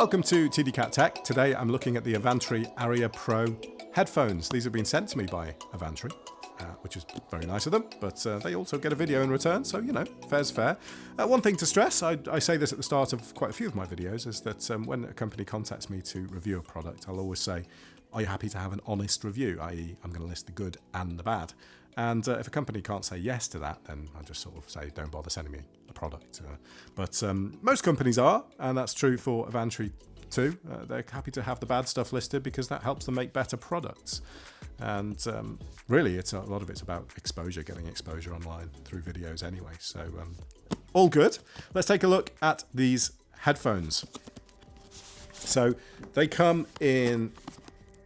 Welcome to TDCatTech. Today I'm looking at the Avantree Aria Pro headphones. These have been sent to me by Avantree, which is very nice of them, but they also get a video in return, so, you know, fair's fair. One thing to stress, I say this at the start of quite a few of my videos, is that when a company contacts me to review a product, I'll always say, are you happy to have an honest review, i.e. I'm going to list the good and the bad. And if a company can't say yes to that, then I just sort of say, don't bother sending me a product. But most companies are, and that's true for Avantree too. They're happy to have the bad stuff listed because that helps them make better products. And really, a lot of it's about exposure, getting exposure online through videos anyway. So all good. Let's take a look at these headphones. So they come in...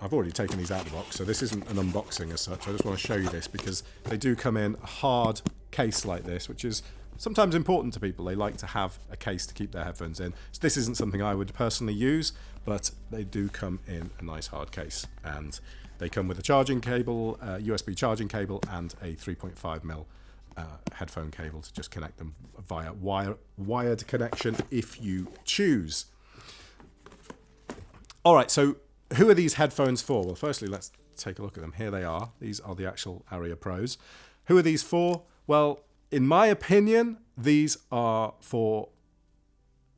I've already taken these out of the box, so this isn't an unboxing as such. I just want to show you this because they do come in a hard case like this, which is sometimes important to people. They like to have a case to keep their headphones in. So this isn't something I would personally use, but they do come in a nice hard case. And they come with a charging cable, USB charging cable, and a 3.5mm headphone cable to just connect them via wired connection if you choose. All right, so who are these headphones for? Well, firstly, let's take a look at them. Here they are. These are the actual Aria Pros. Who are these for? Well, in my opinion, these are for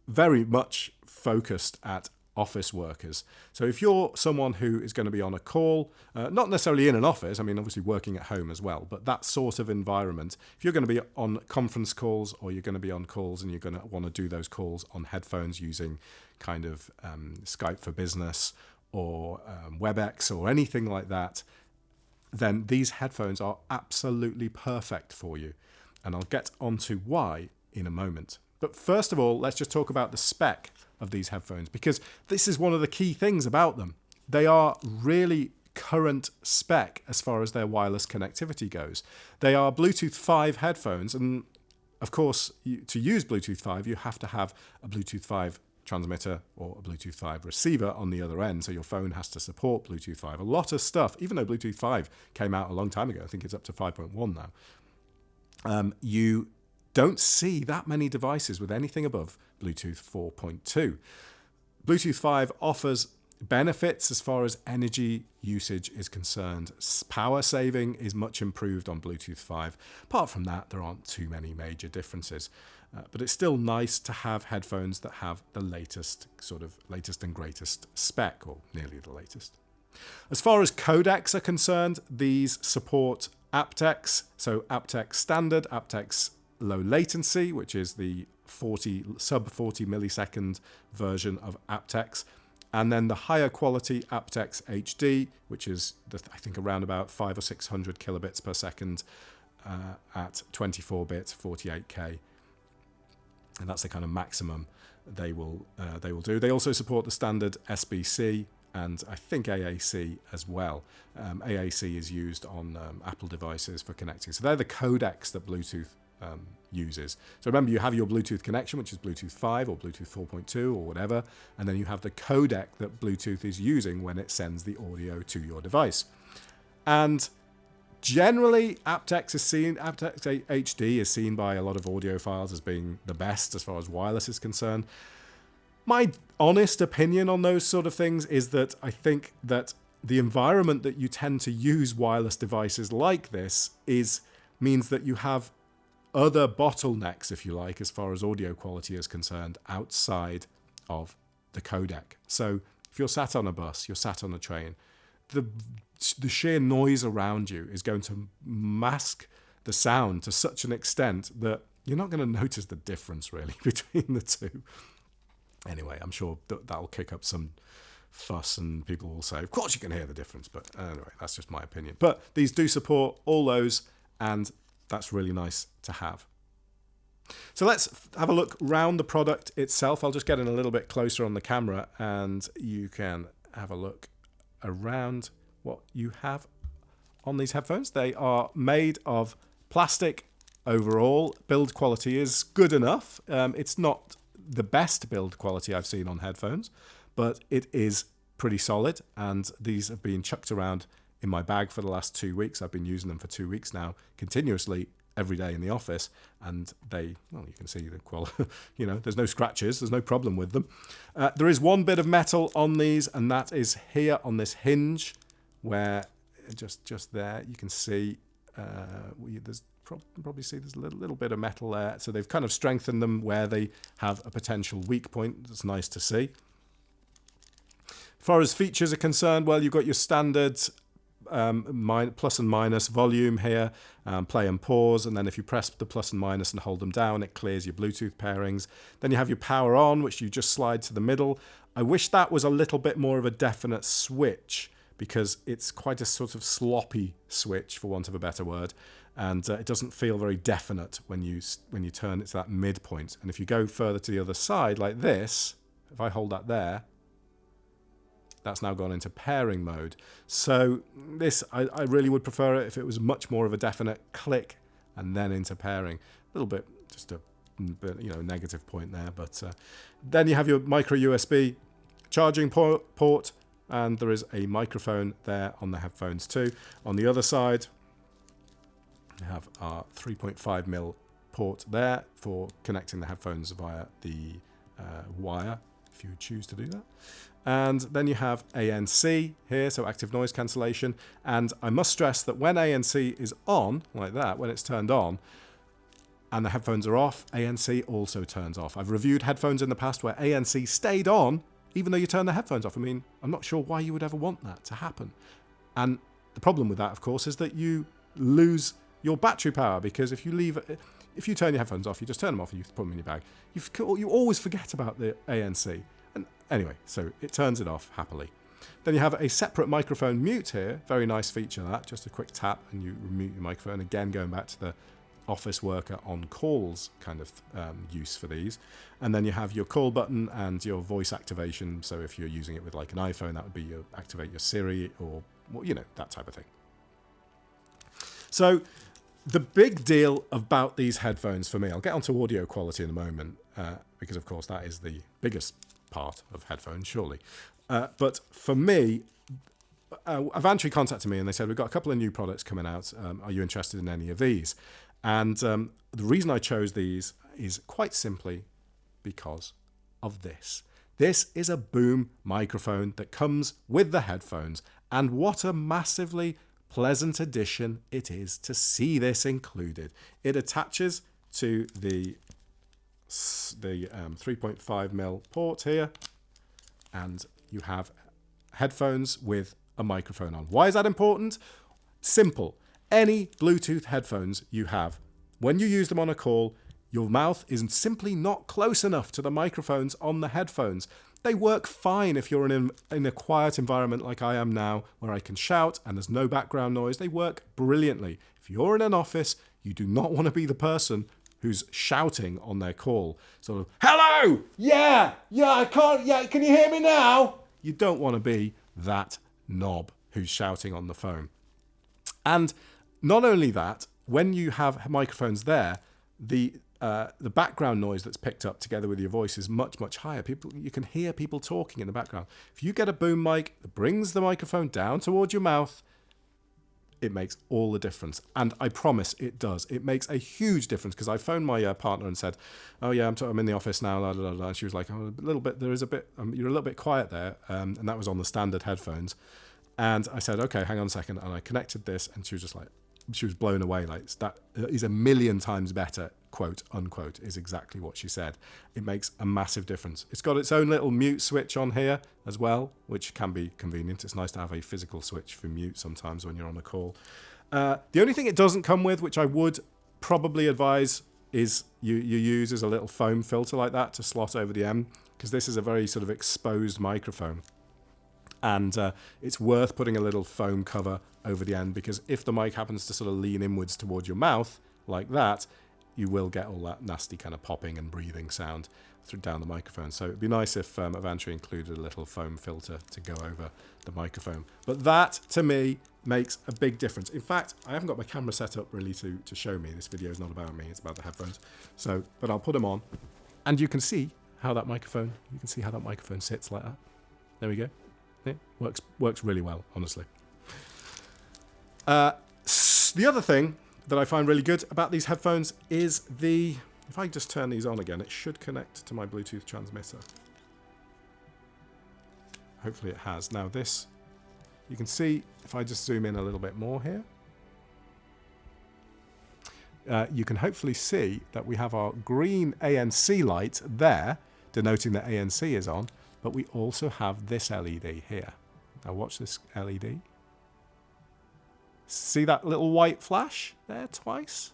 very much focused at office workers. So if you're someone who is going to be on a call, not necessarily in an office, I mean, obviously working at home as well, but that sort of environment, if you're going to be on conference calls or you're going to be on calls and you're going to want to do those calls on headphones using kind of Skype for Business or WebEx or anything like that, then these headphones are absolutely perfect for you. And I'll get onto why in a moment. But first of all, let's just talk about the spec of these headphones, because this is one of the key things about them. They are really current spec as far as their wireless connectivity goes. They are Bluetooth 5 headphones, and of course, to use Bluetooth 5, you have to have a Bluetooth 5 transmitter or a Bluetooth 5 receiver on the other end, so your phone has to support Bluetooth 5. A lot of stuff, even though Bluetooth 5 came out a long time ago, I think it's up to 5.1 now, you don't see that many devices with anything above Bluetooth 4.2. Bluetooth 5 offers benefits as far as energy usage is concerned. Power saving is much improved on Bluetooth 5. Apart from that, there aren't too many major differences. But it's still nice to have headphones that have the latest and greatest spec, or nearly the latest. As far as codecs are concerned, these support apt-X, so apt-X standard, apt-X low latency, which is the sub 40 millisecond version of apt-X, and then the higher quality apt-X HD, which is I think around about 500 or 600 kilobits per second at 24-bit 48K. And that's the kind of maximum they will do. They also support the standard SBC and I think AAC as well. AAC is used on Apple devices for connecting. So they're the codecs that Bluetooth uses. So remember, you have your Bluetooth connection, which is Bluetooth 5 or Bluetooth 4.2 or whatever, and then you have the codec that Bluetooth is using when it sends the audio to your device. And generally, apt-X HD is seen by a lot of audiophiles as being the best as far as wireless is concerned. My honest opinion on those sort of things is that I think that the environment that you tend to use wireless devices like this means that you have other bottlenecks, if you like, as far as audio quality is concerned, outside of the codec. So if you're sat on a bus, you're sat on a train, the sheer noise around you is going to mask the sound to such an extent that you're not going to notice the difference really between the two. Anyway, I'm sure that'll kick up some fuss and people will say, of course you can hear the difference. But anyway, that's just my opinion. But these do support all those, and that's really nice to have. So let's have a look round the product itself. I'll just get in a little bit closer on the camera and you can have a look around what you have on these headphones. They are made of plastic overall. Build quality is good enough. It's not the best build quality I've seen on headphones, but it is pretty solid, and these have been chucked around in my bag for the last 2 weeks. I've been using them for 2 weeks now continuously, every day in the office, and they, well, you can see the quality, you know, there's no scratches, there's no problem with them. There is one bit of metal on these, and that is here on this hinge, where just there you can see, there's probably see there's a little bit of metal there, so they've kind of strengthened them where they have a potential weak point. That's nice to see. As far as features are concerned, well, you've got your standard plus and minus volume here, play and pause, and then if you press the plus and minus and hold them down, it clears your Bluetooth pairings. Then you have your power on, which you just slide to the middle. I wish that was a little bit more of a definite switch, because it's quite a sort of sloppy switch, for want of a better word, and it doesn't feel very definite when you turn it to that midpoint. And if you go further to the other side like this, if I hold that there, that's now gone into pairing mode. So this, I really would prefer it if it was much more of a definite click and then into pairing. A little bit, just a negative point there. But then you have your micro USB charging port, and there is a microphone there on the headphones too. On the other side, we have our 3.5mm port there for connecting the headphones via the wire, if you choose to do that. And then you have ANC here, so active noise cancellation. And I must stress that when ANC is on, like that, when it's turned on, and the headphones are off, ANC also turns off. I've reviewed headphones in the past where ANC stayed on, even though you turn the headphones off. I mean, I'm not sure why you would ever want that to happen. And the problem with that, of course, is that you lose your battery power, because if you turn your headphones off, you just turn them off and you put them in your bag. You always forget about the ANC. And anyway, so it turns it off happily. Then you have a separate microphone mute here. Very nice feature, that. Just a quick tap and you mute your microphone. Again, going back to the office worker on calls kind of use for these. And then you have your call button and your voice activation. So if you're using it with like an iPhone, that would be your activate your Siri, or, well, you know, that type of thing. So the big deal about these headphones for me, I'll get onto audio quality in a moment, because of course that is the biggest part of headphones, surely. But for me, Avantree contacted me and they said, we've got a couple of new products coming out. Are you interested in any of these? And the reason I chose these is quite simply because of this. This is a boom microphone that comes with the headphones, and what a massively pleasant addition it is to see this included. It attaches to the 3.5mm port here, and you have headphones with a microphone on. Why is that important? Simple. Any Bluetooth headphones you have, when you use them on a call, your mouth is simply not close enough to the microphones on the headphones. They work fine if you're in a quiet environment like I am now, where I can shout and there's no background noise. They work brilliantly. If you're in an office, you do not want to be the person who's shouting on their call. Sort of, hello, yeah, I can't, yeah, can you hear me now? You don't want to be that knob who's shouting on the phone. And not only that, when you have microphones there, the background noise that's picked up together with your voice is much, much higher. You can hear people talking in the background. If you get a boom mic that brings the microphone down towards your mouth, it makes all the difference. And I promise it does. It makes a huge difference, because I phoned my partner and said, oh yeah, I'm in the office now, blah, blah, blah. And she was like, oh, a little bit, there is a bit, you're a little bit quiet there. And that was on the standard headphones. And I said, okay, hang on a second. And I connected this, and she was just like, she was blown away. Like, that is a million times better, quote unquote, is exactly what she said. It makes a massive difference. It's got its own little mute switch on here as well, which can be convenient. It's nice to have a physical switch for mute sometimes when you're on a call. The only thing it doesn't come with, which I would probably advise, is you use as a little foam filter like that to slot over the M, because this is a very sort of exposed microphone. And it's worth putting a little foam cover over the end, because if the mic happens to sort of lean inwards towards your mouth like that, you will get all that nasty kind of popping and breathing sound down the microphone. So it'd be nice if Avantree included a little foam filter to go over the microphone. But that, to me, makes a big difference. In fact, I haven't got my camera set up really to show me. This video is not about me, it's about the headphones. So, but I'll put them on, and you can see how that microphone sits like that. There we go. It works really well, honestly. The other thing that I find really good about these headphones is the, if I just turn these on again, it should connect to my Bluetooth transmitter. Hopefully it has. Now this, you can see, if I just zoom in a little bit more here, you can hopefully see that we have our green ANC light there, denoting that ANC is on, but we also have this LED here. Now watch this LED. See that little white flash there twice?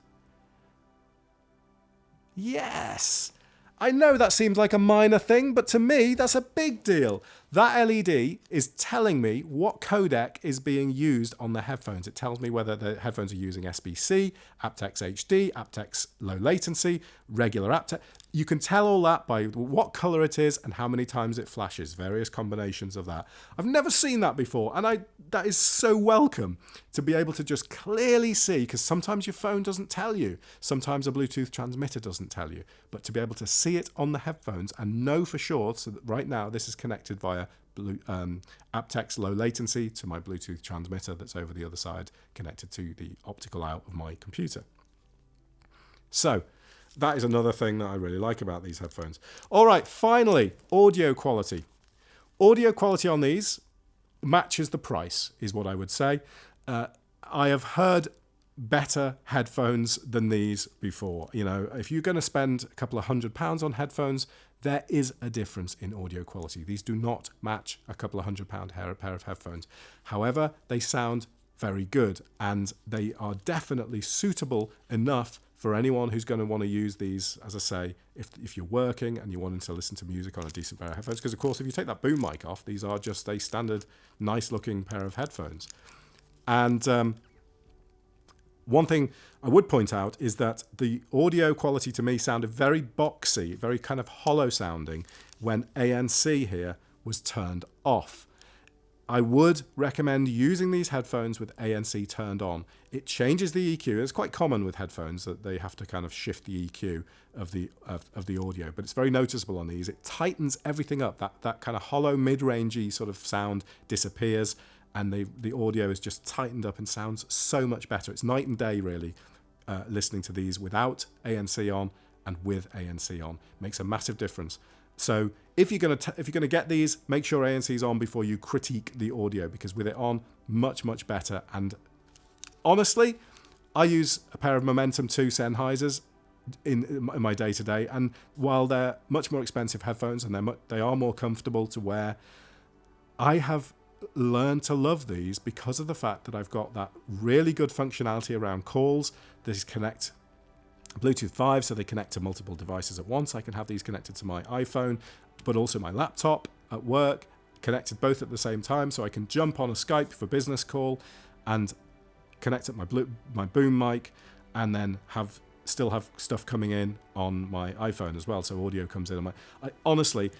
Yes! I know that seems like a minor thing, but to me, that's a big deal. That LED is telling me what codec is being used on the headphones. It tells me whether the headphones are using SBC, apt-X HD, apt-X low latency, regular apt-X. You can tell all that by what color it is and how many times it flashes, various combinations of that. I've never seen that before, and that is so welcome to be able to just clearly see, because sometimes your phone doesn't tell you. Sometimes a Bluetooth transmitter doesn't tell you. But to be able to see it on the headphones and know for sure, so that right now this is connected via apt-X low latency to my Bluetooth transmitter that's over the other side, connected to the optical out of my computer. So that is another thing that I really like about these headphones. All right, finally, audio quality. Audio quality on these matches the price, is what I would say. I have heard better headphones than these before. You know, if you're going to spend a couple of £100 on headphones, there is a difference in audio quality. These do not match a couple of £100 pair of headphones. However, they sound very good, and they are definitely suitable enough for anyone who's going to want to use these, as I say, if you're working and you're wanting to listen to music on a decent pair of headphones. Because, of course, if you take that boom mic off, these are just a standard, nice-looking pair of headphones. And one thing I would point out is that the audio quality to me sounded very boxy, very kind of hollow sounding when ANC here was turned off. I would recommend using these headphones with ANC turned on. It changes the EQ. It's quite common with headphones that they have to kind of shift the EQ of the audio, but it's very noticeable on these. It tightens everything up. That kind of hollow, mid-rangey sort of sound disappears, and the audio is just tightened up and sounds so much better. It's night and day, really, listening to these without ANC on and with ANC on. Makes a massive difference. So if you're gonna get these, make sure ANC is on before you critique the audio, because with it on, much better. And honestly, I use a pair of Momentum 2 Sennheisers in my day-to-day, and while they're much more expensive headphones and they are more comfortable to wear, I have learned to love these because of the fact that I've got that really good functionality around calls. These connect Bluetooth 5, so they connect to multiple devices at once. I can have these connected to my iPhone, but also my laptop at work, connected both at the same time, so I can jump on a Skype for business call and connect up my boom mic, and then still have stuff coming in on my iPhone as well, so audio comes in on I honestly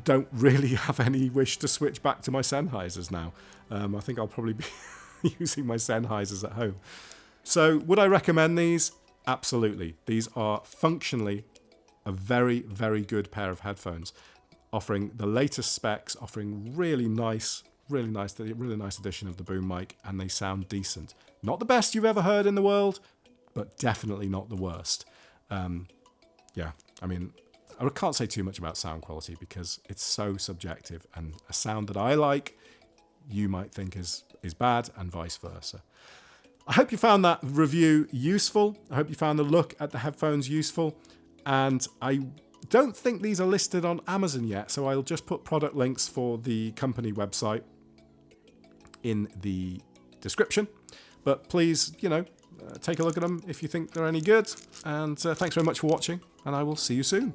don't really have any wish to switch back to my Sennheisers now. I think I'll probably be using my Sennheisers at home. So would I recommend these? Absolutely. These are functionally a very good pair of headphones, offering the latest specs, offering really nice addition of the boom mic, and they sound decent. Not the best you've ever heard in the world, but definitely not the worst. Yeah, I mean, I can't say too much about sound quality because it's so subjective, and a sound that I like, you might think is bad, and vice versa. I hope you found that review useful. I hope you found the look at the headphones useful. And I don't think these are listed on Amazon yet, so I'll just put product links for the company website in the description. But please, take a look at them if you think they're any good. And thanks very much for watching, and I will see you soon.